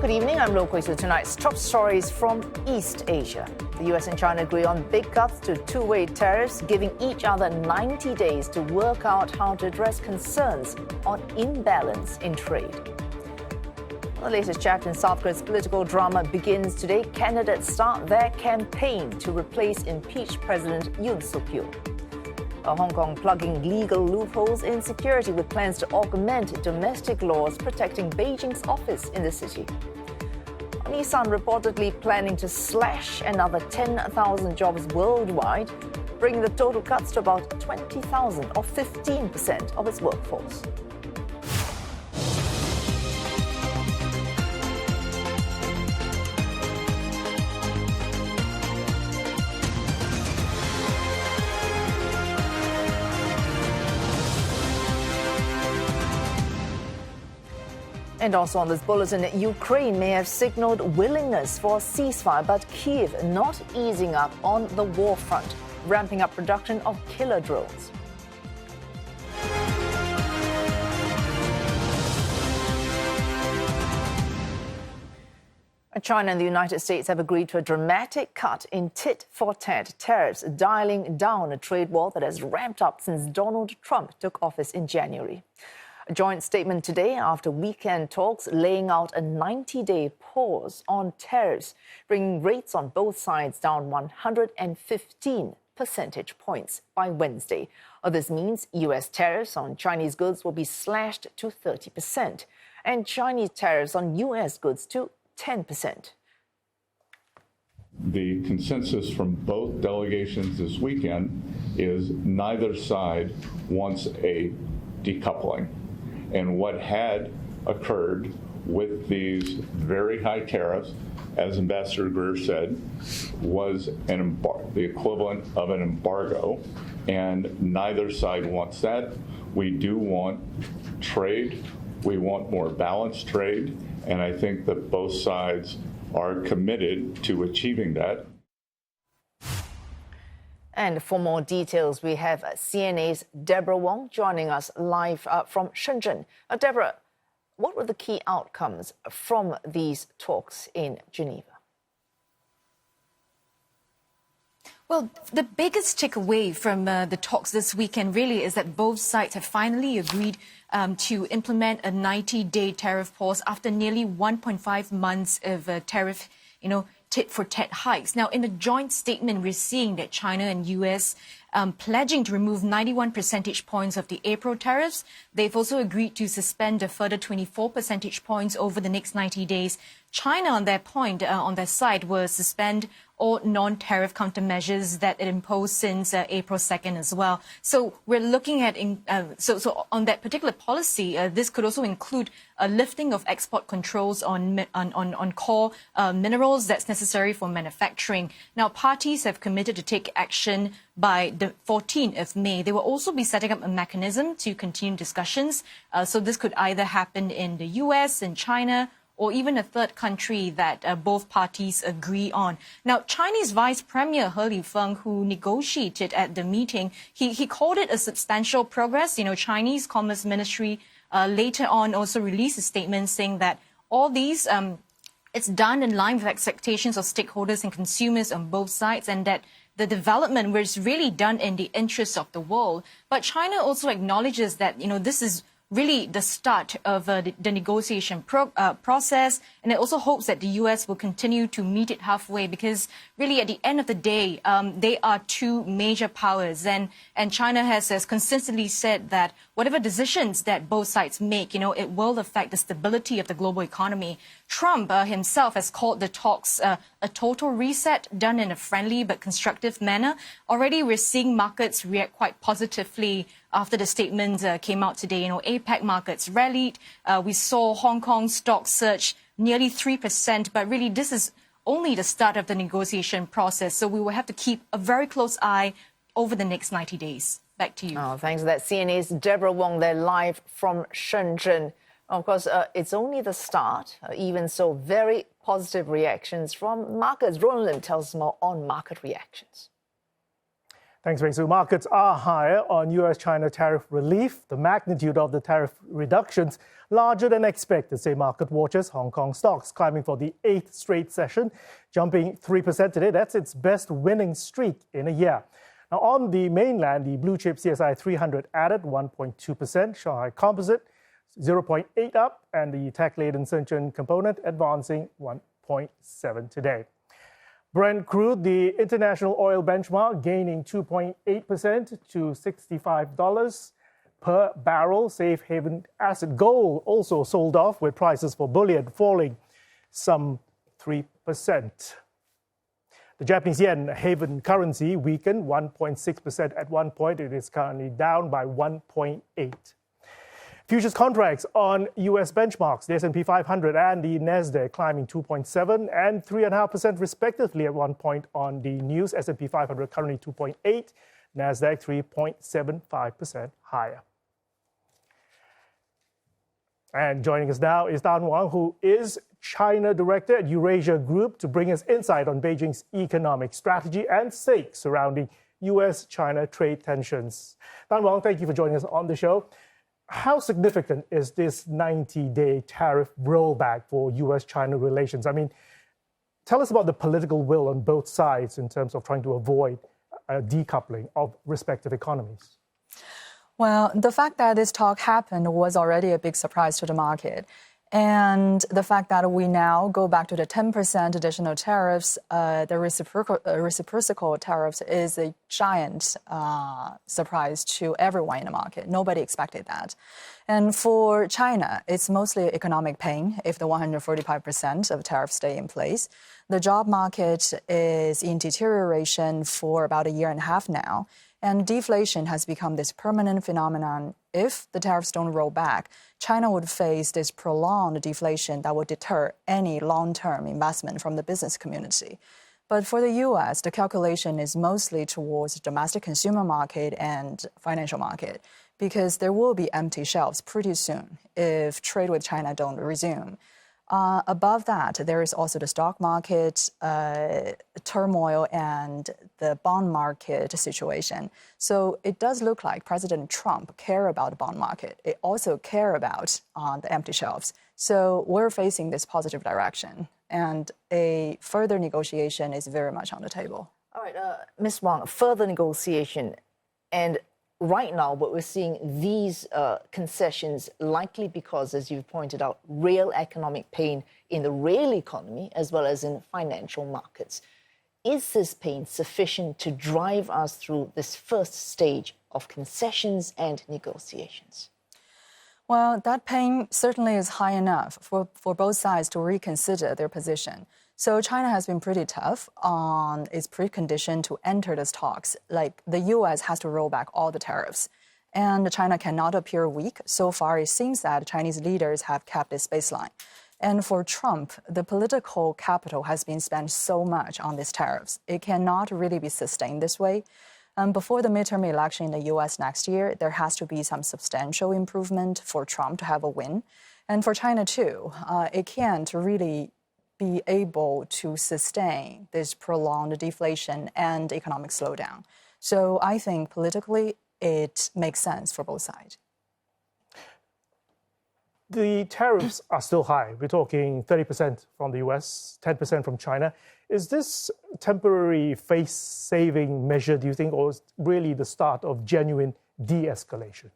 Good evening, I'm Lo Kui Su. Tonight's top stories from East Asia. The US and China agree on big cuts to two-way tariffs, giving each other 90 days to work out how to address concerns on imbalance in trade. The latest chapter in South Korea's political drama begins today. Candidates start their campaign to replace impeached President Yoon Suk-yeol. Hong Kong plugging legal loopholes in security with plans to augment domestic laws protecting Beijing's office in the city. Nissan reportedly planning to slash another 10,000 jobs worldwide, bringing the total cuts to about 20,000 or 15% of its workforce. And also on this bulletin, Ukraine may have signaled willingness for a ceasefire, but Kyiv not easing up on the war front, ramping up production of killer drones. China and the United States have agreed to a dramatic cut in tit-for-tat tariffs, dialing down a trade war that has ramped up since Donald Trump took office in January. A joint statement today after weekend talks laying out a 90-day pause on tariffs, bringing rates on both sides down 115 percentage points by Wednesday. This means U.S. tariffs on Chinese goods will be slashed to 30% and Chinese tariffs on U.S. goods to 10%. The consensus from both delegations this weekend is neither side wants a decoupling. And what had occurred with these very high tariffs, as Ambassador Greer said, was the equivalent of an embargo, and neither side wants that. We do want trade. We want more balanced trade, and I think that both sides are committed to achieving that. And for more details, we have CNA's Deborah Wang joining us live from Shenzhen. Deborah, what were the key outcomes from these talks in Geneva? Well, the biggest takeaway from the talks this weekend really is that both sides have finally agreed to implement a 90-day tariff pause after nearly 1.5 months of tariff, tit-for-tat hikes. Now, in a joint statement, we're seeing that China and U.S. Pledging to remove 91 percentage points of the April tariffs. They've also agreed to suspend a further 24 percentage points over the next 90 days. China, on their side, will suspend all non-tariff countermeasures that it imposed since April 2nd as well. So we're looking at, so on that particular policy, this could also include a lifting of export controls on core minerals that's necessary for manufacturing. Now, parties have committed to take action by the 14th of May. They will also be setting up a mechanism to continue discussions. So this could either happen in the US, in China, or even a third country that both parties agree on. Now, Chinese Vice Premier He Lifeng, who negotiated at the meeting, he called it a substantial progress. Chinese Commerce Ministry later on also released a statement saying that all these, it's done in line with expectations of stakeholders and consumers on both sides, and that the development was really done in the interests of the world. But China also acknowledges that, this is really the start of the negotiation process, and it also hopes that the U.S. will continue to meet it halfway, because really at the end of the day, they are two major powers, and China has consistently said that whatever decisions that both sides make, it will affect the stability of the global economy. Trump himself has called the talks a total reset done in a friendly but constructive manner. Already we're seeing markets react quite positively after the statements came out today. APAC markets rallied. We saw Hong Kong stocks surge nearly 3%, but really this is only the start of the negotiation process. So we will have to keep a very close eye over the next 90 days. Back to you. Oh, thanks for that. CNA's Deborah Wang there live from Shenzhen. Of course, it's only the start. Even so, very positive reactions from markets. Roland Lim tells us more on market reactions. Thanks, Wei. Markets are higher on US-China tariff relief. The magnitude of the tariff reductions larger than expected, say market watchers. Hong Kong stocks climbing for the 8th straight session, jumping 3% today. That's its best winning streak in a year. Now, on the mainland, the blue chip CSI 300 added 1.2%, Shanghai Composite 0.8 up, and the tech-laden Shenzhen component advancing 1.7 today. Brent crude, the international oil benchmark, gaining 2.8% to $65 per barrel. Safe haven asset gold also sold off, with prices for bullion falling some 3%. The Japanese yen, haven currency, weakened 1.6% at one point. It is currently down by 1.8%. Futures contracts on U.S. benchmarks, the S&P 500 and the Nasdaq climbing 2.7% and 3.5% respectively at one point on the news. S&P 500 currently 2.8%, Nasdaq 3.75% higher. And joining us now is Wang, who is China Director at Eurasia Group, to bring us insight on Beijing's economic strategy and stakes surrounding U.S.-China trade tensions. Wang, thank you for joining us on the show. How significant is this 90-day tariff rollback for U.S.-China relations? I mean, tell us about the political will on both sides in terms of trying to avoid a decoupling of respective economies. Well, the fact that this talk happened was already a big surprise to the market. And the fact that we now go back to the 10% additional tariffs, the reciprocal tariffs, is a giant surprise to everyone in the market. Nobody expected that. And for China, it's mostly economic pain if the 145% of tariffs stay in place. The job market is in deterioration for about a year and a half now. And deflation has become this permanent phenomenon. If the tariffs don't roll back, China would face this prolonged deflation that would deter any long-term investment from the business community. But for the U.S., the calculation is mostly towards the domestic consumer market and financial market, because there will be empty shelves pretty soon if trade with China don't resume. Above that, there is also the stock market turmoil and the bond market situation. So it does look like President Trump cares about the bond market. It also cares about the empty shelves. So we're facing this positive direction, and a further negotiation is very much on the table. All right, Ms. Wang, further negotiation. And right now, what we're seeing, these concessions likely because, as you've pointed out, real economic pain in the real economy as well as in financial markets. Is this pain sufficient to drive us through this first stage of concessions and negotiations? Well, that pain certainly is high enough for both sides to reconsider their position. So China has been pretty tough on its precondition to enter these talks. Like, the U.S. has to roll back all the tariffs, and China cannot appear weak. So far, it seems that Chinese leaders have kept this baseline. And for Trump, the political capital has been spent so much on these tariffs. It cannot really be sustained this way. Before the midterm election in the U.S. next year, there has to be some substantial improvement for Trump to have a win. And for China, too, it can't really be able to sustain this prolonged deflation and economic slowdown. So I think politically it makes sense for both sides. The tariffs are still high. We're talking 30% from the US, 10% from China. Is this temporary face-saving measure, do you think, or is really the start of genuine de-escalation?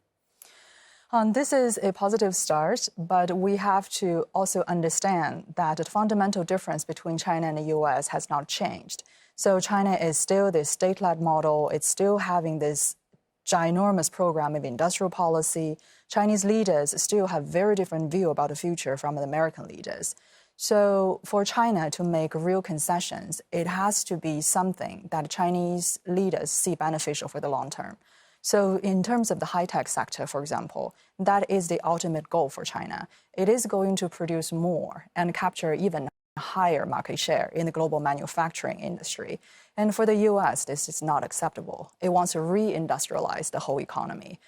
This is a positive start, but we have to also understand that the fundamental difference between China and the U.S. has not changed. So China is still this state-led model. It's still having this ginormous program of industrial policy. Chinese leaders still have very different view about the future from the American leaders. So for China to make real concessions, it has to be something that Chinese leaders see beneficial for the long term. So in terms of the high-tech sector, for example, that is the ultimate goal for China. It is going to produce more and capture even higher market share in the global manufacturing industry. And for the U.S., this is not acceptable. It wants to re-industrialize the whole economy.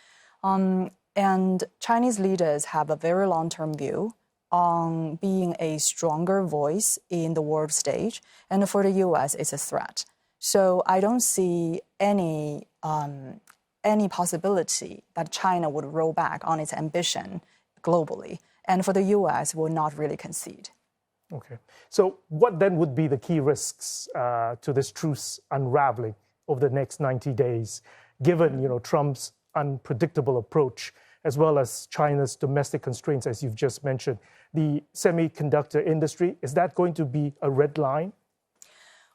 And Chinese leaders have a very long-term view on being a stronger voice in the world stage. And for the U.S., it's a threat. So I don't see any any possibility that China would roll back on its ambition globally. And for the US, will not really concede. Okay. So what then would be the key risks to this truce unraveling over the next 90 days, given Trump's unpredictable approach, as well as China's domestic constraints, as you've just mentioned? The semiconductor industry, is that going to be a red line?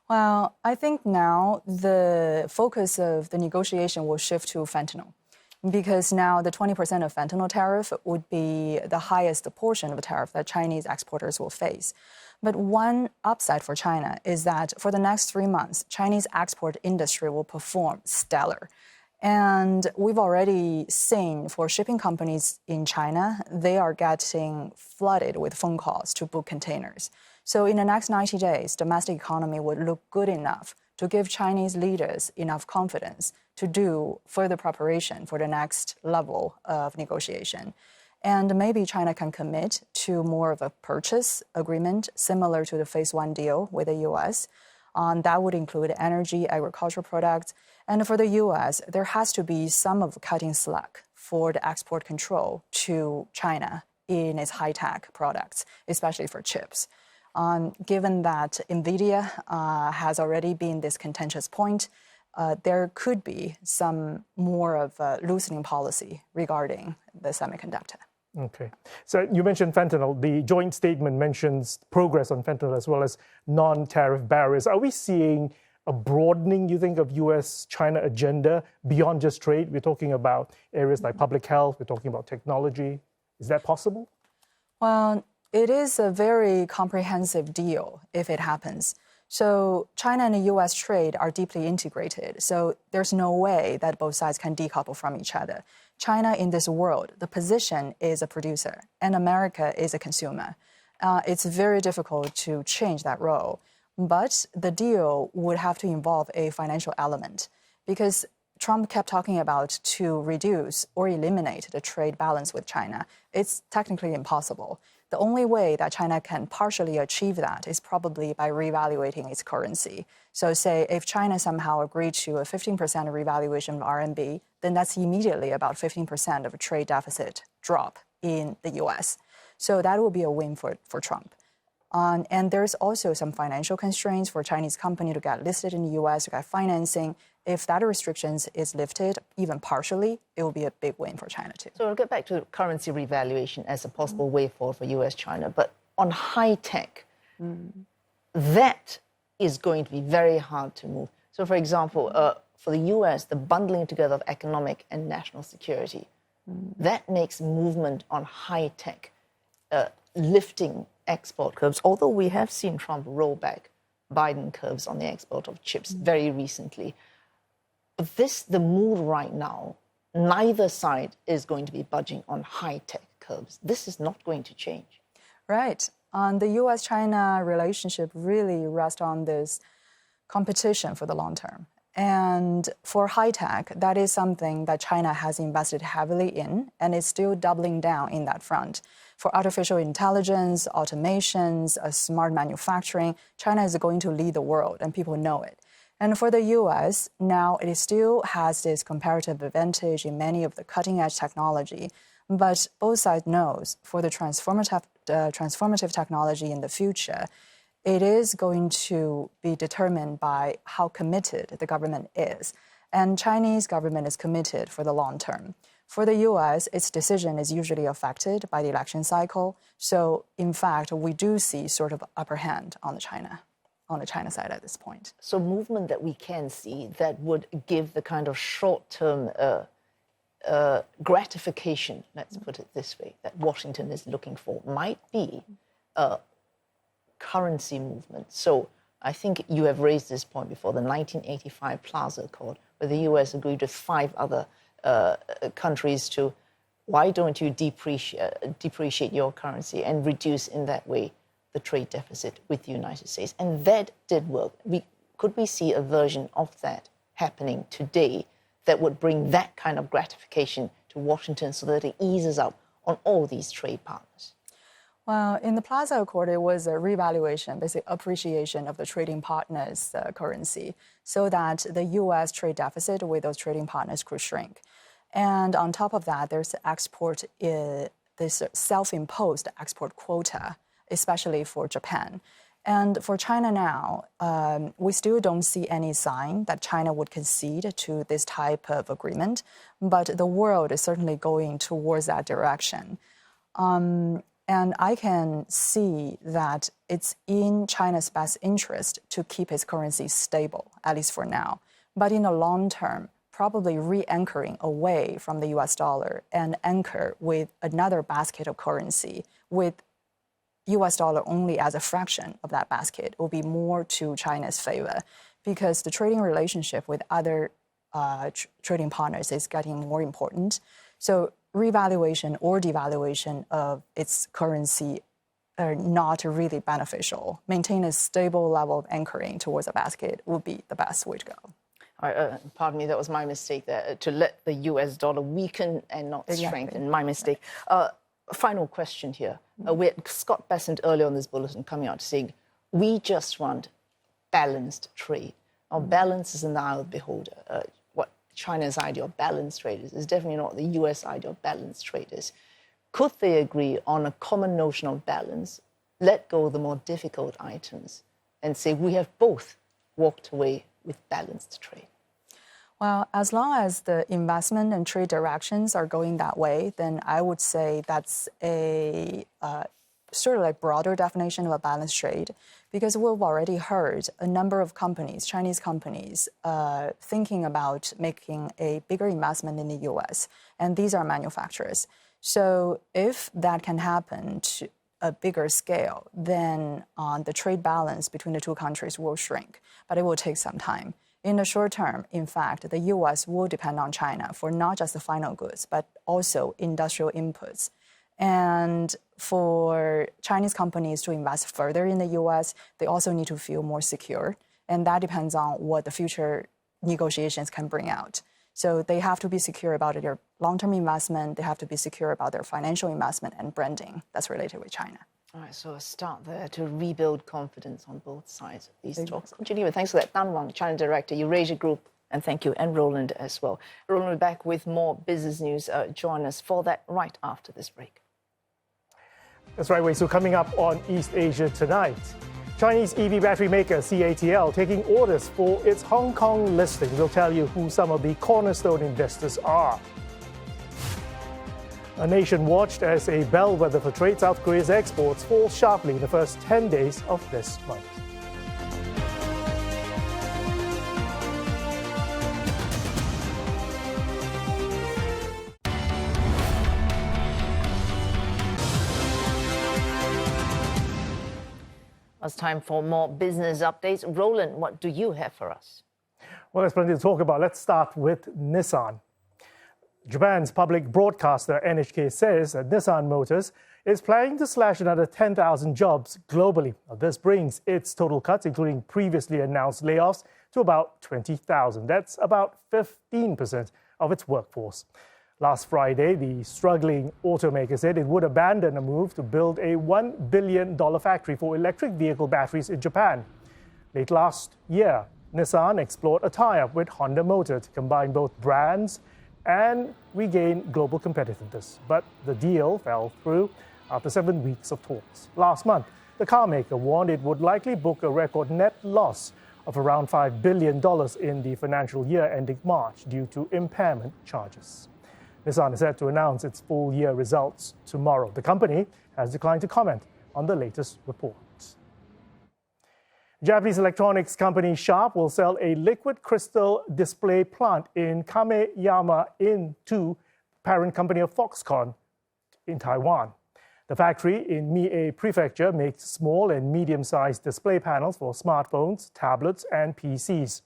Well, I think now the focus of the negotiation will shift to fentanyl, because now the 20% of fentanyl tariff would be the highest portion of the tariff that Chinese exporters will face. But one upside for China is that for the next 3 months, Chinese export industry will perform stellar. And we've already seen for shipping companies in China, they are getting flooded with phone calls to book containers. So in the next 90 days, domestic economy would look good enough to give Chinese leaders enough confidence to do further preparation for the next level of negotiation. And maybe China can commit to more of a purchase agreement similar to the Phase 1 deal with the US. That would include energy, agricultural products. And for the US, there has to be some of cutting slack for the export control to China in its high-tech products, especially for chips. Given that NVIDIA has already been this contentious point, there could be some more of a loosening policy regarding the semiconductor. Okay. So you mentioned fentanyl. The joint statement mentions progress on fentanyl as well as non-tariff barriers. Are we seeing a broadening, you think, of US-China agenda beyond just trade? We're talking about areas like public health. We're talking about technology. Is that possible? Well, it is a very comprehensive deal if it happens. So China and the US trade are deeply integrated. So there's no way that both sides can decouple from each other. China in this world, the position is a producer and America is a consumer. It's very difficult to change that role. But the deal would have to involve a financial element because Trump kept talking about to reduce or eliminate the trade balance with China. It's technically impossible. The only way that China can partially achieve that is probably by revaluating its currency. So say if China somehow agreed to a 15% revaluation of RMB, then that's immediately about 15% of a trade deficit drop in the US. So that will be a win for Trump. And there's also some financial constraints for Chinese company to get listed in the US, to get financing. If that restrictions is lifted, even partially, it will be a big win for China too. So I'll get back to currency revaluation as a possible way forward for US-China. But on high tech, that is going to be very hard to move. So for example, for the US, the bundling together of economic and national security, that makes movement on high tech, lifting export curves, although we have seen Trump roll back Biden curves on the export of chips very recently. But the mood right now, neither side is going to be budging on high-tech curves. This is not going to change. Right. The US-China relationship really rests on this competition for the long term. And for high-tech, that is something that China has invested heavily in and is still doubling down in that front. For artificial intelligence, automations, smart manufacturing, China is going to lead the world, and people know it. And for the US, now it still has this comparative advantage in many of the cutting-edge technology. But both sides knows for the transformative technology in the future, it is going to be determined by how committed the government is. And Chinese government is committed for the long term. For the US, its decision is usually affected by the election cycle. So in fact, we do see sort of upper hand on the China side at this point. So movement that we can see that would give the kind of short-term gratification, let's put it this way, that Washington is looking for might be currency movement. So I think you have raised this point before, the 1985 Plaza Accord, where the US agreed with 5 other countries to, why don't you depreciate your currency and reduce in that way the trade deficit with the United States. And that did work. Could we see a version of that happening today that would bring that kind of gratification to Washington so that it eases up on all these trade partners? Well, in the Plaza Accord, it was a revaluation, basically appreciation of the trading partners' currency so that the U.S. trade deficit with those trading partners could shrink. And on top of that, there's this self-imposed export quota, especially for Japan. And for China now, we still don't see any sign that China would concede to this type of agreement, but the world is certainly going towards that direction. And I can see that it's in China's best interest to keep its currency stable, at least for now. But in the long term, probably re-anchoring away from the US dollar and anchor with another basket of currency with US dollar only as a fraction of that basket will be more to China's favor because the trading relationship with other trading partners is getting more important. So revaluation or devaluation of its currency are not really beneficial. Maintain a stable level of anchoring towards a basket would be the best way to go. Pardon me, that was my mistake there, to let the US dollar weaken and not strengthen. My mistake. Final question here. We had Scott Bessent earlier on this bulletin coming out saying, we just want balanced trade. Now, balance is in the eye of the beholder. What China's idea of balanced trade is definitely not the US idea of balanced trade is. Could they agree on a common notion of balance, let go of the more difficult items, and say we have both walked away with balanced trade? Well, as long as the investment and trade directions are going that way, then I would say that's a sort of like broader definition of a balanced trade, because we've already heard a number of companies, Chinese companies, thinking about making a bigger investment in the US, and these are manufacturers. So if that can happen to a bigger scale, then the trade balance between the two countries will shrink, but it will take some time. In the short term, in fact, the U.S. will depend on China for not just the final goods, but also industrial inputs. And for Chinese companies to invest further in the U.S., they also need to feel more secure. And that depends on what the future negotiations can bring out. So they have to be secure about their long-term investment. They have to be secure about their financial investment and branding that's related with China. All right, so a start there to rebuild confidence on both sides of these talks. Geneva, thanks for that. Dan Wang, China Director, Eurasia Group, and thank you. And Roland as well. Roland will be back with more business news. Join us for that right after this break. That's right, Wei. So coming up on East Asia tonight, Chinese EV battery maker CATL taking orders for its Hong Kong listing. We'll tell you who some of the cornerstone investors are. A nation watched as a bellwether for trade, South Korea's exports fall sharply in the first 10 days of this month. It's time for more business updates. Roland, what do you have for us? Well, there's plenty to talk about. Let's start with Nissan. Japan's public broadcaster NHK says that Nissan Motors is planning to slash another 10,000 jobs globally. Now, this brings its total cuts, including previously announced layoffs, to about 20,000. That's about 15% of its workforce. Last Friday, the struggling automaker said it would abandon a move to build a $1 billion factory for electric vehicle batteries in Japan. Late last year, Nissan explored a tie-up with Honda Motor to combine both brands and regain global competitiveness. But the deal fell through after 7 weeks of talks. Last month, the carmaker warned it would likely book a record net loss of around $5 billion in the financial year ending March due to impairment charges. Nissan is set to announce its full-year results tomorrow. The company has declined to comment on the latest reports. Japanese electronics company Sharp will sell a liquid crystal display plant in Kameyama to parent company of Foxconn in Taiwan. The factory in Mie Prefecture makes small and medium-sized display panels for smartphones, tablets, and PCs.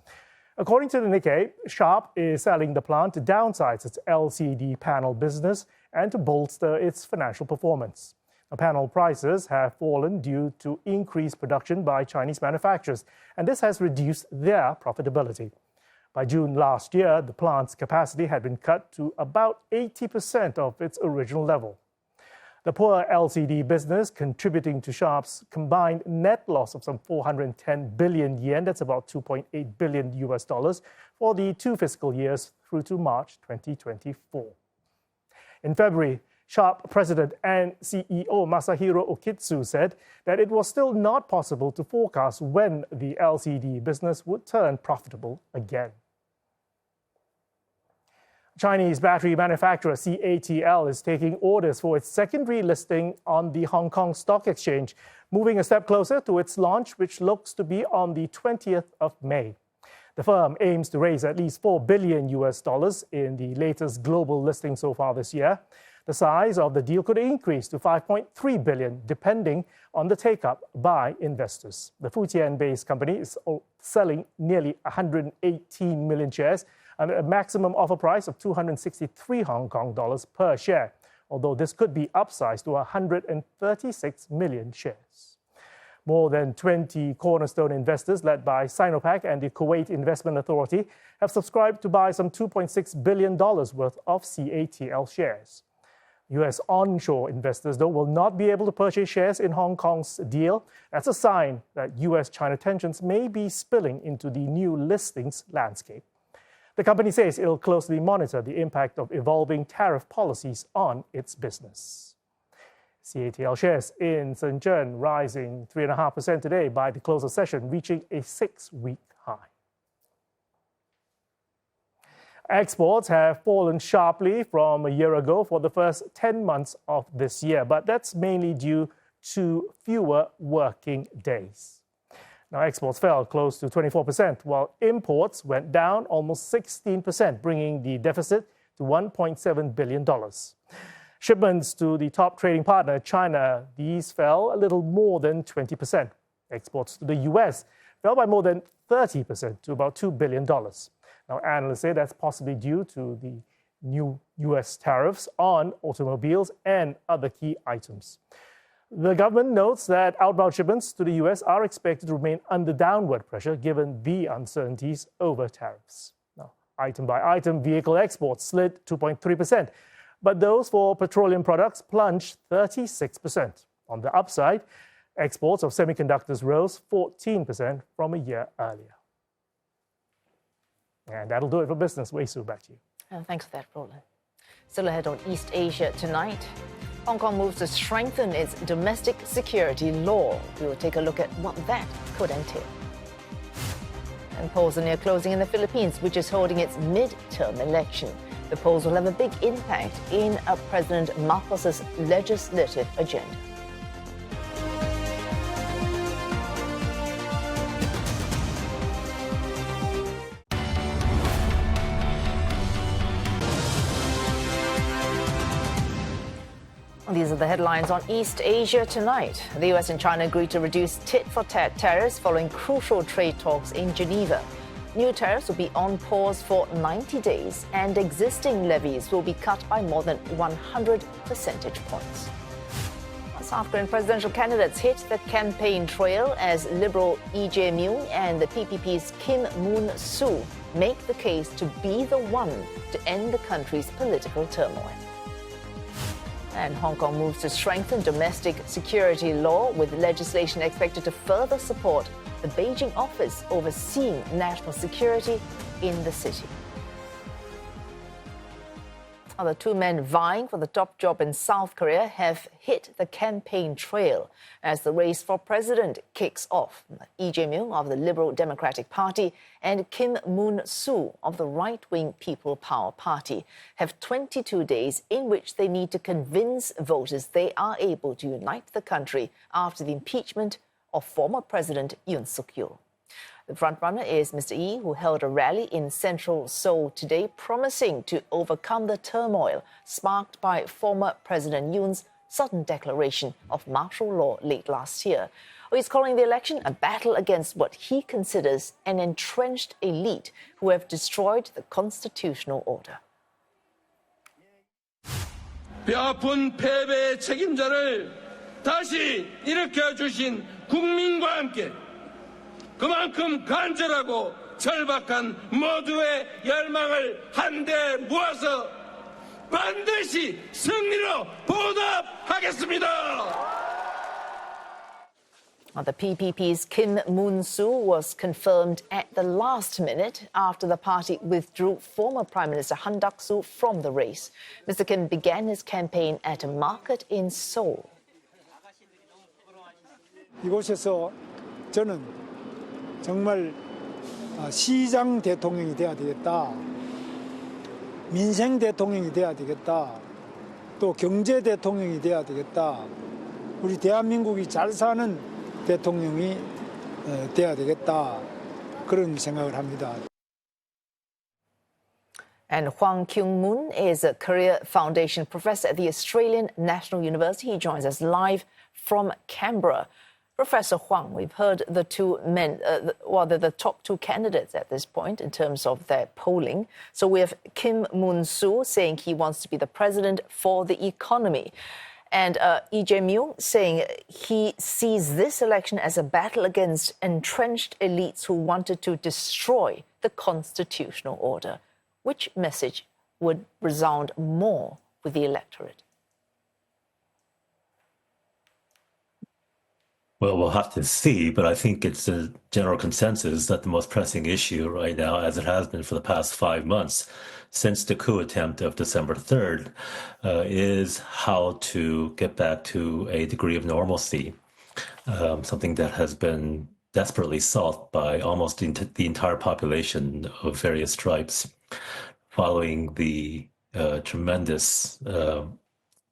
According to the Nikkei, Sharp is selling the plant to downsize its LCD panel business and to bolster its financial performance. Panel prices have fallen due to increased production by Chinese manufacturers, and this has reduced their profitability. By June last year, the plant's capacity had been cut to about 80% of its original level. The poor LCD business contributing to Sharp's combined net loss of some 410 billion yen, that's about $2.8 billion US dollars, for the 2 fiscal years through to March 2024. In February, Sharp President and CEO Masahiro Okitsu said that it was still not possible to forecast when the LCD business would turn profitable again. Chinese battery manufacturer CATL is taking orders for its secondary listing on the Hong Kong Stock Exchange, moving a step closer to its launch, which looks to be on the 20th of May. The firm aims to raise at least $4 billion US dollars in the latest global listing so far this year. The size of the deal could increase to $5.3 billion, depending on the take-up by investors. The Fujian-based company is selling nearly 118 million shares at a maximum offer price of 263 Hong Kong dollars per share, although this could be upsized to 136 million shares. More than 20 cornerstone investors led by Sinopec and the Kuwait Investment Authority have subscribed to buy some $2.6 billion worth of CATL shares. U.S. onshore investors, though, will not be able to purchase shares in Hong Kong's deal. That's a sign that U.S.-China tensions may be spilling into the new listings landscape. The company says it'll closely monitor the impact of evolving tariff policies on its business. CATL shares in Shenzhen rising 3.5% today by the close of session, reaching a 6-week high. Exports have fallen sharply from a year ago for the first 10 months of this year, but that's mainly due to fewer working days. Now, exports fell close to 24%, while imports went down almost 16%, bringing the deficit to $1.7 billion. Shipments to the top trading partner, China, these fell a little more than 20%. Exports to the U.S. fell by more than 30% to about $2 billion. Now, analysts say that's possibly due to the new U.S. tariffs on automobiles and other key items. The government notes that outbound shipments to the U.S. are expected to remain under downward pressure given the uncertainties over tariffs. Now, item by item, vehicle exports slid 2.3%, but those for petroleum products plunged 36%. On the upside, exports of semiconductors rose 14% from a year earlier. And that'll do it for business. Wei Su, back to you. Thanks for that, Roland. Still ahead on East Asia tonight. Hong Kong moves to strengthen its domestic security law. We will take a look at what that could entail. And polls are near closing in the Philippines, which is holding its midterm election. The polls will have a big impact in President Marcos's legislative agenda. These are the headlines on East Asia tonight. The US and China agreed to reduce tit-for-tat tariffs following crucial trade talks in Geneva. New tariffs will be on pause for 90 days, and existing levies will be cut by more than 100 percentage points. South Korean presidential candidates hit the campaign trail as Liberal Lee Jae-myung and the PPP's Kim Moon-soo make the case to be the one to end the country's political turmoil. And Hong Kong moves to strengthen domestic security law, with legislation expected to further support the Beijing office overseeing national security in the city. The two men vying for the top job in South Korea have hit the campaign trail as the race for president kicks off. Lee Jae-myung of the Liberal Democratic Party and Kim Moon-soo of the right-wing People Power Party have 22 days in which they need to convince voters they are able to unite the country after the impeachment of former President Yoon Suk-yeol. The frontrunner is Mr. Lee, who held a rally in central Seoul today, promising to overcome the turmoil sparked by former President Yoon's sudden declaration of martial law late last year. He's calling the election a battle against what he considers an entrenched elite who have destroyed the constitutional order. 뼈아픈 패배의 책임자를 다시 일으켜 주신 국민과 함께 그만큼 간절하고 절박한 모두의 열망을 한데 모아서 반드시 승리로 보답하겠습니다. The PPP's Kim Moon-soo was confirmed at the last minute after the party withdrew former Prime Minister Han Duck-soo from the race. Mr. Kim began his campaign at a market in Seoul. 이곳에서 저는 정말 시장 대통령이 돼야 되겠다. 민생 대통령이 돼야 되겠다. 또 경제 대통령이 돼야 되겠다. 우리 대한민국이 잘 사는 대통령이 돼야 되겠다. 그런 생각을 합니다. And Hwang Kyung-moon is a Career Foundation professor at the Australian National University. He joins us live from Canberra. Professor Hwang, we've heard the two men, they're the top two candidates at this point in terms of their polling. So we have Kim Moon-soo saying he wants to be the president for the economy. And Lee Jae-myung saying he sees this election as a battle against entrenched elites who wanted to destroy the constitutional order. Which message would resound more with the electorate? Well, we'll have to see, but I think it's a general consensus that the most pressing issue right now, as it has been for the past 5 months since the coup attempt of December 3rd, is how to get back to a degree of normalcy, something that has been desperately sought by almost the entire population of various stripes following the tremendous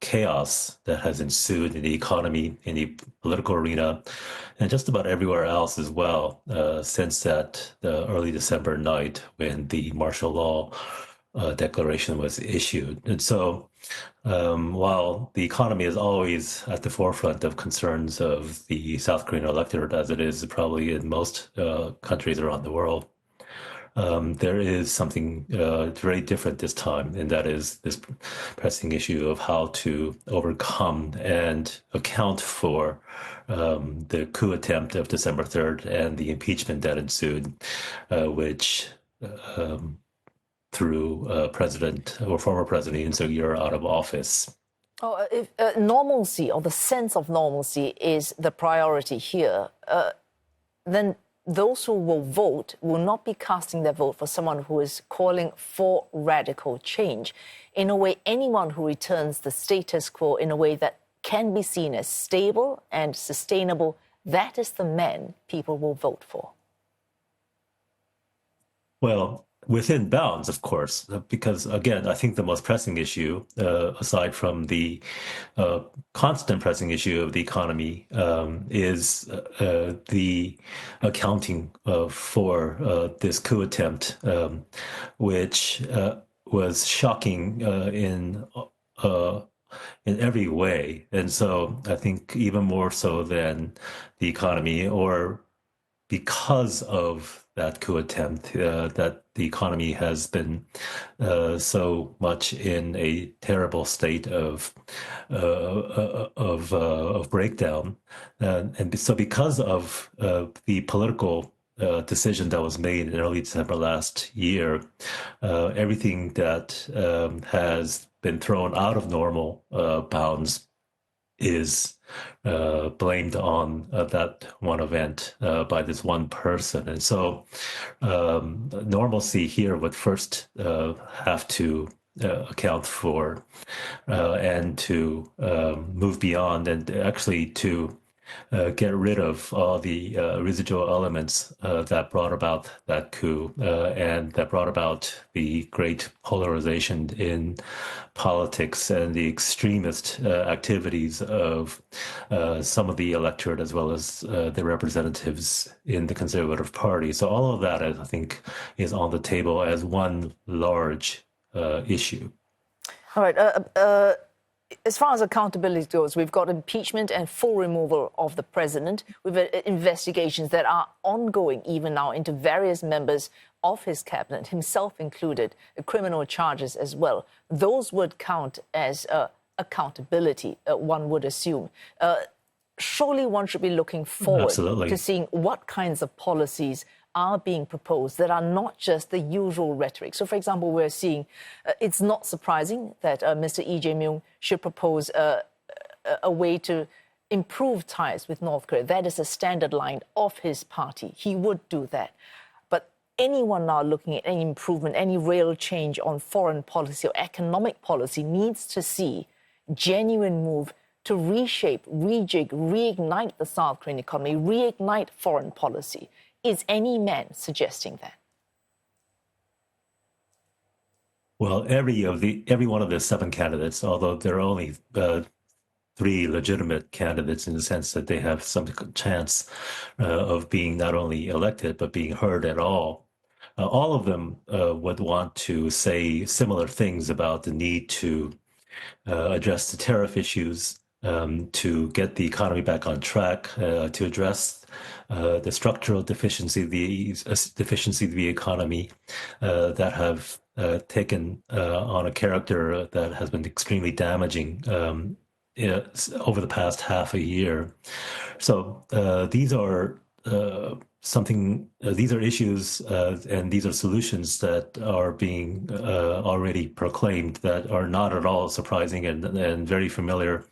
chaos that has ensued in the economy, in the political arena, and just about everywhere else as well, since that early December night when the martial law declaration was issued. And so while the economy is always at the forefront of concerns of the South Korean electorate, as it is probably in most countries around the world, there is something very different this time, and that is this pressing issue of how to overcome and account for the coup attempt of December 3rd and the impeachment that ensued, which threw President or former President Yoon Suk-yeol out of office. If normalcy or the sense of normalcy is the priority here, then those who will vote will not be casting their vote for someone who is calling for radical change. In a way, anyone who returns the status quo in a way that can be seen as stable and sustainable, that is the man people will vote for. Well, within bounds, of course, because, again, I think the most pressing issue, aside from the constant pressing issue of the economy, is the accounting for this coup attempt, which was shocking in every way. And so I think even more so than the economy, or because of that coup attempt, that the economy has been so much in a terrible state of breakdown, and so because of the political decision that was made in early December last year, everything that has been thrown out of normal bounds is blamed on that one event by this one person. And so normalcy here would first have to account for and to move beyond, and actually to get rid of all the residual elements that brought about that coup and that brought about the great polarization in politics and the extremist activities of some of the electorate as well as the representatives in the Conservative Party. So all of that, I think, is on the table as one large issue. All right. As far as accountability goes, we've got impeachment and full removal of the president. We've had investigations that are ongoing even now into various members of his cabinet, himself included, criminal charges as well. Those would count as accountability, one would assume. Surely one should be looking forward Absolutely. to seeing what kinds of policies are being proposed that are not just the usual rhetoric. So, for example, we're seeing it's not surprising that Mr. Lee Jae-myung should propose a way to improve ties with North Korea. That is a standard line of his party. He would do that. But anyone now looking at any improvement, any real change on foreign policy or economic policy needs to see genuine move to reshape, rejig, reignite the South Korean economy, reignite foreign policy. Is any man suggesting that? Well, every one of the 7 candidates, although there are only 3 legitimate candidates in the sense that they have some chance of being not only elected but being heard at all. All of them would want to say similar things about the need to address the tariff issues, to get the economy back on track, to address the structural deficiency of the economy that have taken on a character that has been extremely damaging over the past half a year. So these are these are issues and these are solutions that are being already proclaimed that are not at all surprising and very familiar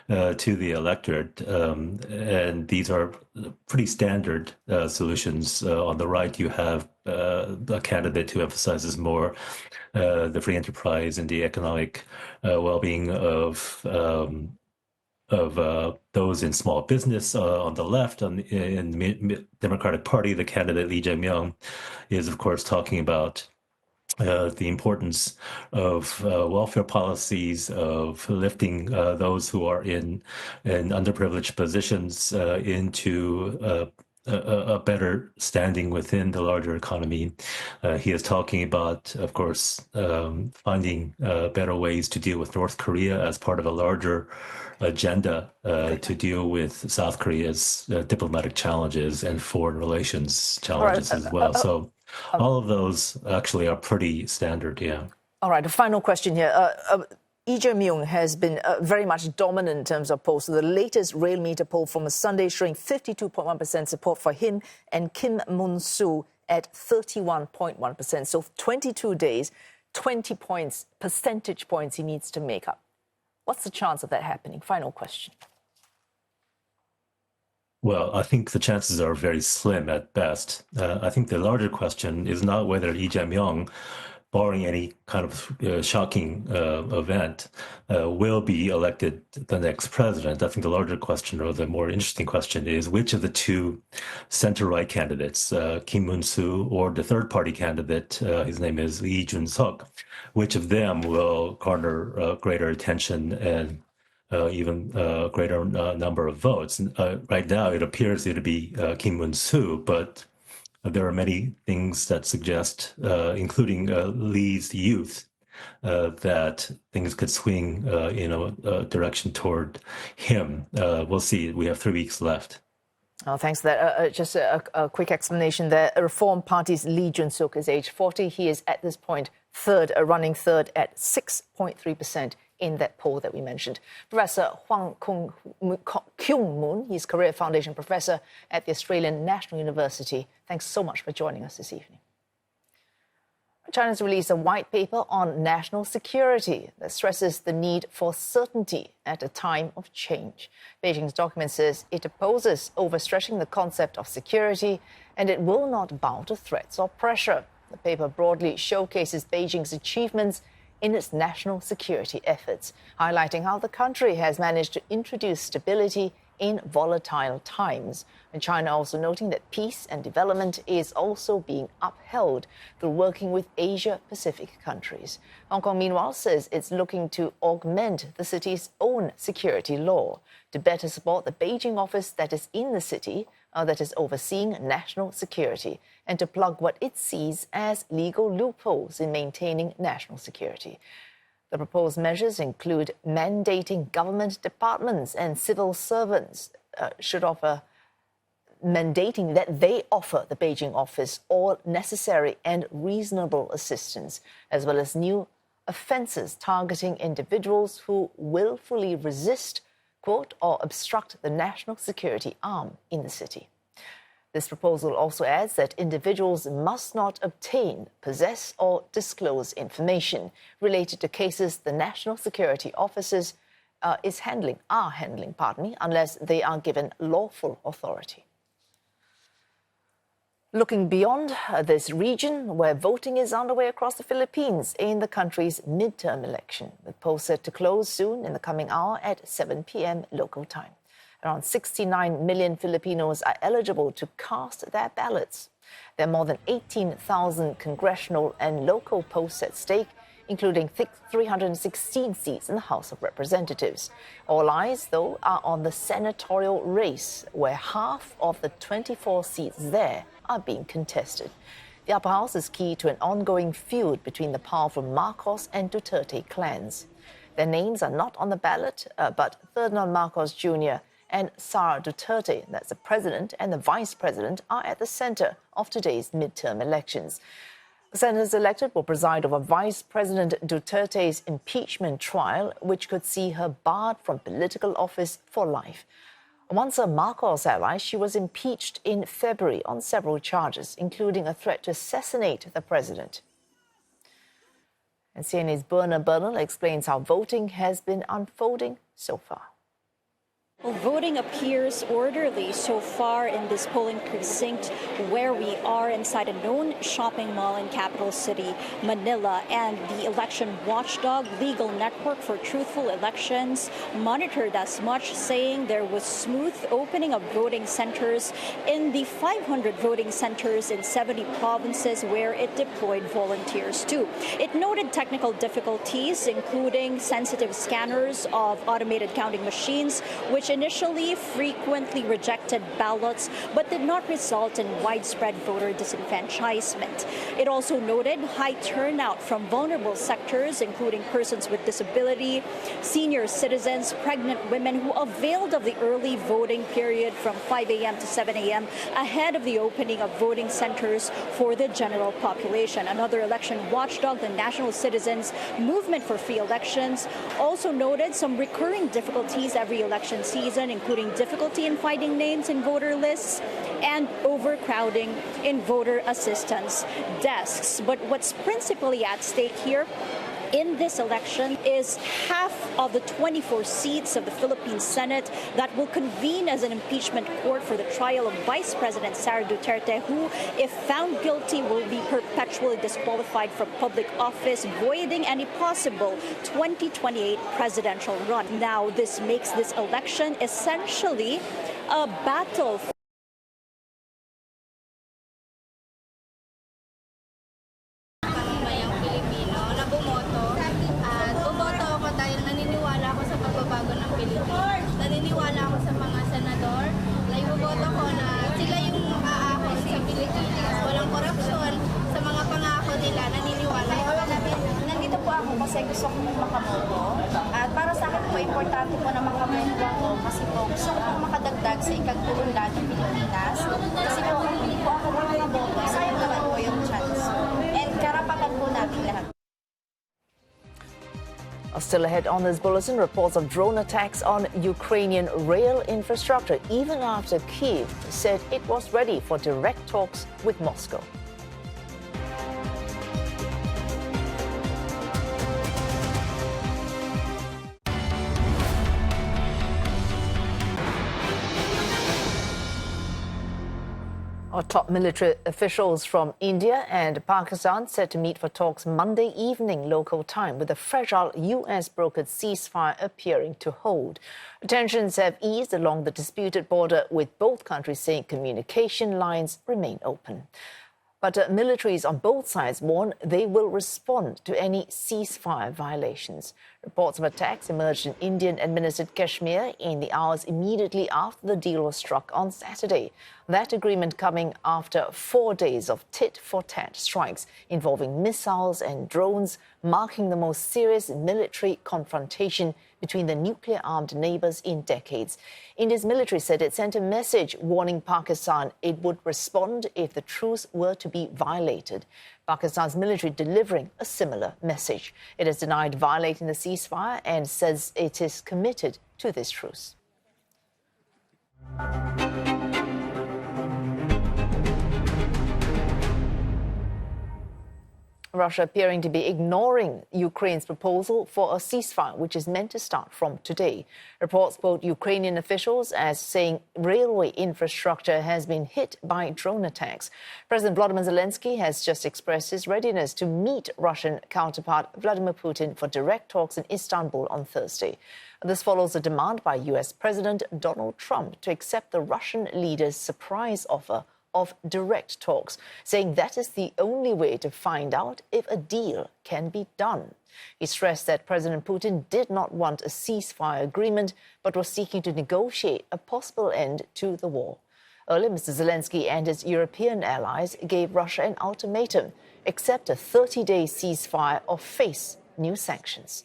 to the electorate. And these are pretty standard solutions. On the right, you have a candidate who emphasizes more the free enterprise and the economic well-being of those in small business. On the left, in the Democratic Party, the candidate Lee Jae-myung is, of course, talking about the importance of welfare policies, of lifting those who are in underprivileged positions into a better standing within the larger economy. He is talking about, of course, finding better ways to deal with North Korea as part of a larger agenda to deal with South Korea's diplomatic challenges and foreign relations challenges as well. So all of those actually are pretty standard, yeah. All right, a final question here. Lee Jae-myung has been very much dominant in terms of polls. So the latest Rail Meter poll from Sunday showing 52.1% support for him and Kim Moon-soo at 31.1%. So 22 days, 20 points, percentage points he needs to make up. What's the chance of that happening? Final question. Well, I think the chances are very slim at best. I think the larger question is not whether Lee Jae-myung, barring any kind of shocking event, will be elected the next president. I think the larger question, or the more interesting question, is which of the 2 center-right candidates, Kim Moon-soo or the third-party candidate, his name is Lee Jun-seok, which of them will garner greater attention and even a greater number of votes. Right now, it appears to be Kim Moon-soo, but there are many things that suggest, including Lee's youth, that things could swing in a direction toward him. We'll see. We have 3 weeks left. Oh, thanks for that. Just a quick explanation there. Reform Party's Lee Jun-seok is age 40. He is at this point running third at 6.3% in that poll that we mentioned. Professor Wang Kyung-moon, he's Career Foundation Professor at the Australian National University. Thanks so much for joining us this evening. China's released a white paper on national security that stresses the need for certainty at a time of change. Beijing's document says it opposes overstretching the concept of security and it will not bow to threats or pressure. The paper broadly showcases Beijing's achievements in its national security efforts, highlighting how the country has managed to introduce stability in volatile times. And China also noting that peace and development is also being upheld through working with Asia-Pacific countries. Hong Kong, meanwhile, says it's looking to augment the city's own security law to better support the Beijing office that is in the city that is overseeing national security and to plug what it sees as legal loopholes in maintaining national security. The proposed measures include mandating government departments and civil servants mandating that they offer the Beijing office all necessary and reasonable assistance, as well as new offences targeting individuals who willfully resist, quote, or obstruct the national security arm in the city. This proposal also adds that individuals must not obtain, possess or disclose information related to cases the national security officers are handling, unless they are given lawful authority. Looking beyond this region, where voting is underway across the Philippines in the country's midterm election, with polls set to close soon in the coming hour at 7 p.m. local time. Around 69 million Filipinos are eligible to cast their ballots. There are more than 18,000 congressional and local posts at stake, including 316 seats in the House of Representatives. All eyes, though, are on the senatorial race, where half of the 24 seats there are being contested. The upper house is key to an ongoing feud between the powerful Marcos and Duterte clans. Their names are not on the ballot, but Ferdinand Marcos Jr. and Sara Duterte, that's the president and the vice president, are at the center of today's midterm elections. The senators elected will preside over Vice President Duterte's impeachment trial, which could see her barred from political office for life. Once a Marcos ally, she was impeached in February on several charges, including a threat to assassinate the president. And CNA's Berna Bernal explains how voting has been unfolding so far. Well, voting appears orderly so far in this polling precinct where we are inside a known shopping mall in capital city, Manila, and the election watchdog Legal Network for Truthful Elections monitored as much, saying there was smooth opening of voting centers in the 500 voting centers in 70 provinces where it deployed volunteers too. It noted technical difficulties, including sensitive scanners of automated counting machines, which initially frequently rejected ballots but did not result in widespread voter disenfranchisement. It also noted high turnout from vulnerable sectors, including persons with disability, senior citizens, pregnant women who availed of the early voting period from 5 a.m. to 7 a.m. ahead of the opening of voting centers for the general population. Another election watchdog, the National Citizens Movement for Free Elections, also noted some recurring difficulties every election season, including difficulty in finding names in voter lists and overcrowding in voter assistance desks. But what's principally at stake here in this election is half of the 24 seats of the Philippine Senate that will convene as an impeachment court for the trial of Vice President Sara Duterte, who, if found guilty, will be perpetually disqualified from public office, voiding any possible 2028 presidential run. Now, this makes this election essentially a battle for kasi gusto kong makaboto. At para sa akin po, importante po na makaboto ako kasi po gusto ko makadagdag sa ikagulong lahat ng Pilipinas. Kasi po kung hindi po ako makaboto, sayang naman po yung chance. And karapatan po natin lahat. Still ahead on this bulletin, reports of drone attacks on Ukrainian rail infrastructure, even after Kyiv said it was ready for direct talks with Moscow. Our top military officials from India and Pakistan set to meet for talks Monday evening local time, with a fragile US-brokered ceasefire appearing to hold. Tensions have eased along the disputed border, with both countries saying communication lines remain open. But militaries on both sides warn they will respond to any ceasefire violations. Reports of attacks emerged in Indian-administered Kashmir in the hours immediately after the deal was struck on Saturday. That agreement coming after 4 days of tit-for-tat strikes involving missiles and drones, marking the most serious military confrontation between the nuclear-armed neighbors in decades. India's military said it sent a message warning Pakistan it would respond if the truce were to be violated. Pakistan's military delivering a similar message. It has denied violating the ceasefire and says it is committed to this truce. Russia appearing to be ignoring Ukraine's proposal for a ceasefire, which is meant to start from today. Reports quote Ukrainian officials as saying railway infrastructure has been hit by drone attacks. President Volodymyr Zelensky has just expressed his readiness to meet Russian counterpart Vladimir Putin for direct talks in Istanbul on Thursday. This follows a demand by US President Donald Trump to accept the Russian leader's surprise offer of direct talks, saying that is the only way to find out if a deal can be done. He stressed that President Putin did not want a ceasefire agreement, but was seeking to negotiate a possible end to the war. Earlier, Mr. Zelensky and his European allies gave Russia an ultimatum: accept a 30-day ceasefire or face new sanctions.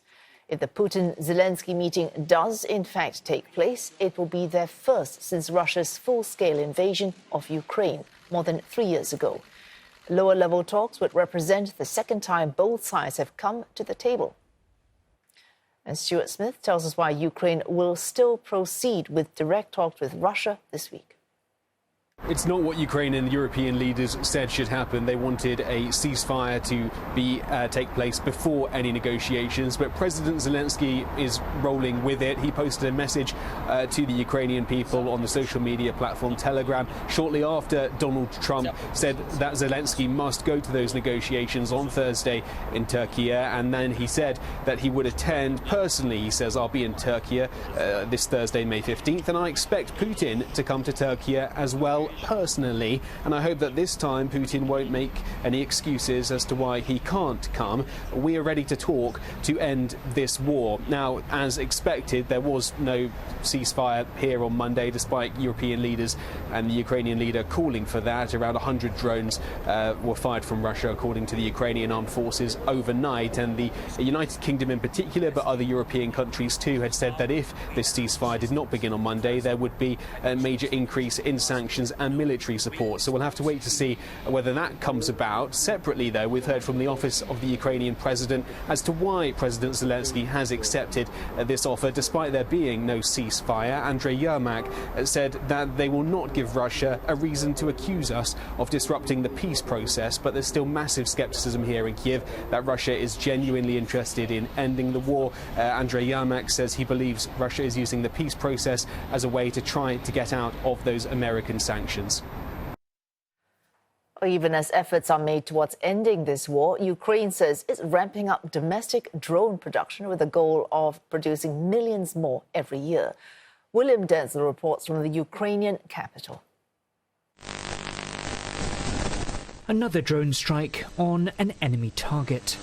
If the Putin-Zelensky meeting does in fact take place, it will be their first since Russia's full-scale invasion of Ukraine more than 3 years ago. Lower-level talks would represent the second time both sides have come to the table. And Stuart Smith tells us why Ukraine will still proceed with direct talks with Russia this week. It's not what Ukraine and European leaders said should happen. They wanted a ceasefire to take place before any negotiations, but President Zelensky is rolling with it. He posted a message to the Ukrainian people on the social media platform Telegram shortly after Donald Trump said that Zelensky must go to those negotiations on Thursday in Turkey, and then he said that he would attend personally. He says, "I'll be in Turkey this Thursday, May 15th, and I expect Putin to come to Turkey as well personally, and I hope that this time Putin won't make any excuses as to why he can't come. We are ready to talk to end this war." Now, as expected, there was no ceasefire here on Monday, despite European leaders and the Ukrainian leader calling for that. Around 100 drones were fired from Russia, according to the Ukrainian armed forces, overnight, and the United Kingdom in particular, but other European countries too, had said that if this ceasefire did not begin on Monday, there would be a major increase in sanctions and military support. So we'll have to wait to see whether that comes about. Separately, though, we've heard from the office of the Ukrainian president as to why President Zelensky has accepted this offer, despite there being no ceasefire. Andrei Yermak said that they will not give Russia a reason to accuse us of disrupting the peace process, but there's still massive skepticism here in Kiev that Russia is genuinely interested in ending the war. Andrei Yermak says he believes Russia is using the peace process as a way to try to get out of those American sanctions. Even as efforts are made towards ending this war, Ukraine says it's ramping up domestic drone production with the goal of producing millions more every year. William Denzel reports from the Ukrainian capital. Another drone strike on an enemy target.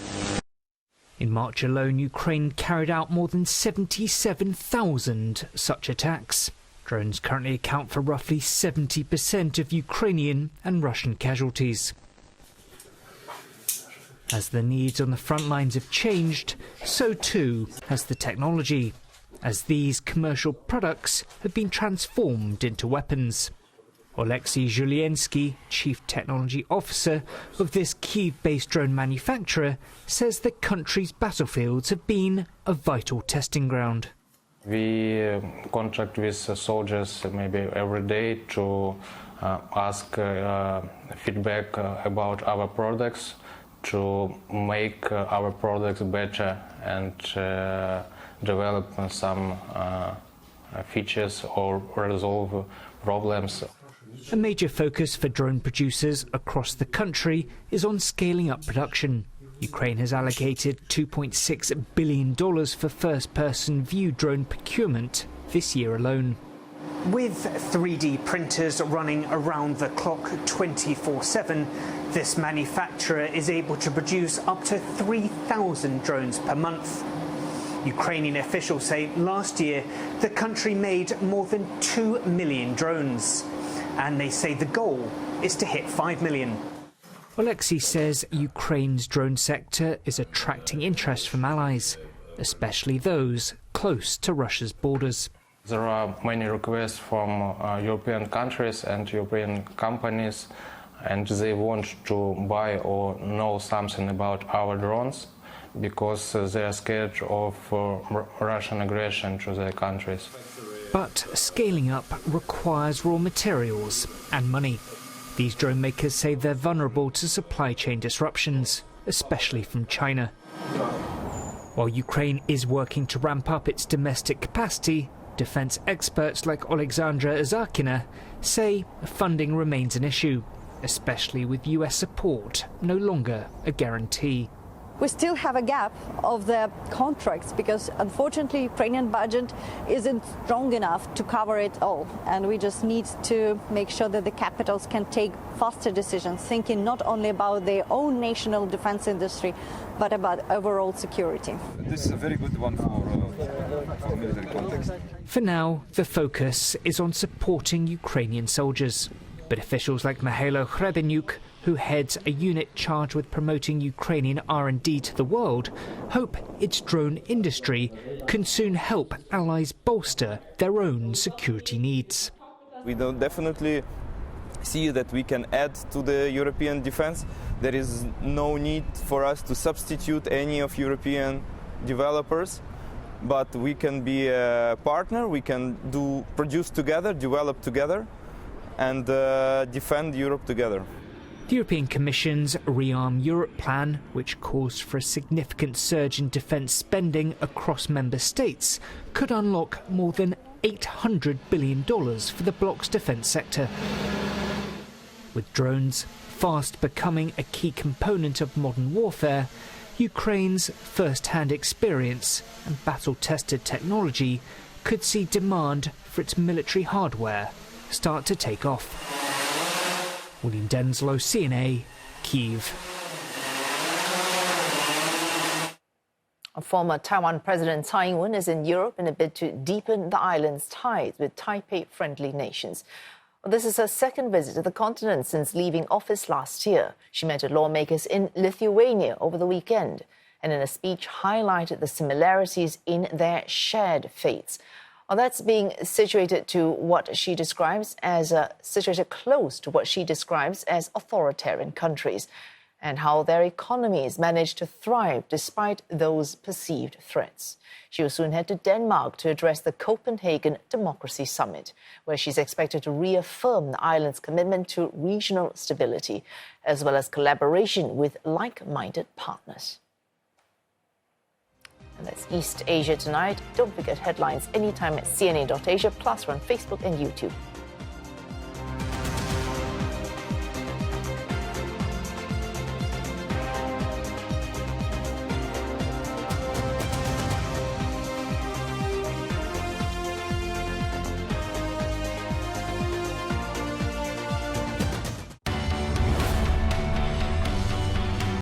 In March alone, Ukraine carried out more than 77,000 such attacks. Drones currently account for roughly 70% of Ukrainian and Russian casualties. As the needs on the front lines have changed, so too has the technology, as these commercial products have been transformed into weapons. Oleksiy Zhuliensky, Chief Technology Officer of this Kyiv-based drone manufacturer, says the country's battlefields have been a vital testing ground. We contract with soldiers maybe every day to ask feedback about our products, to make our products better and develop some features or resolve problems. A major focus for drone producers across the country is on scaling up production. Ukraine has allocated $2.6 billion for first-person view drone procurement this year alone. With 3D printers running around the clock 24/7, this manufacturer is able to produce up to 3,000 drones per month. Ukrainian officials say last year the country made more than 2 million drones, and they say the goal is to hit 5 million. Oleksiy says Ukraine's drone sector is attracting interest from allies, especially those close to Russia's borders. There are many requests from European countries and European companies, and they want to buy or know something about our drones because they are scared of Russian aggression to their countries. But scaling up requires raw materials and money. These drone makers say they're vulnerable to supply chain disruptions. especially from China. While Ukraine is working to ramp up its domestic capacity, defence experts like Alexandra Zakina say funding remains an issue, especially with US support no longer a guarantee. We still have a gap of the contracts because unfortunately Ukrainian budget isn't strong enough to cover it all, and we just need to make sure that the capitals can take faster decisions, thinking not only about their own national defense industry but about overall security. This is a very good one for military context. For now, the focus is on supporting Ukrainian soldiers, but officials like Mihailo Hrebenyuk, who heads a unit charged with promoting Ukrainian R&D to the world, hope its drone industry can soon help allies bolster their own security needs. We don't definitely see that we can add to the European defense. There is no need for us to substitute any of European developers, but we can be a partner, we can produce together, develop together, and defend Europe together. The European Commission's Rearm Europe plan, which calls for a significant surge in defence spending across member states, could unlock more than $800 billion for the bloc's defence sector. With drones fast becoming a key component of modern warfare, Ukraine's first-hand experience and battle-tested technology could see demand for its military hardware start to take off. William Denslow, CNA, Kyiv. Former Taiwan President Tsai Ing-wen is in Europe in a bid to deepen the island's ties with Taipei-friendly nations. This is her second visit to the continent since leaving office last year. She met with lawmakers in Lithuania over the weekend and in a speech highlighted the similarities in their shared fates. Well, that's being situated to what she describes as situated close to what she describes as authoritarian countries, and how their economies manage to thrive despite those perceived threats. She will soon head to Denmark to address the Copenhagen Democracy Summit, where she's expected to reaffirm the island's commitment to regional stability, as well as collaboration with like-minded partners. And that's East Asia Tonight. Don't forget headlines anytime at cna.asia, plus we're on Facebook and YouTube.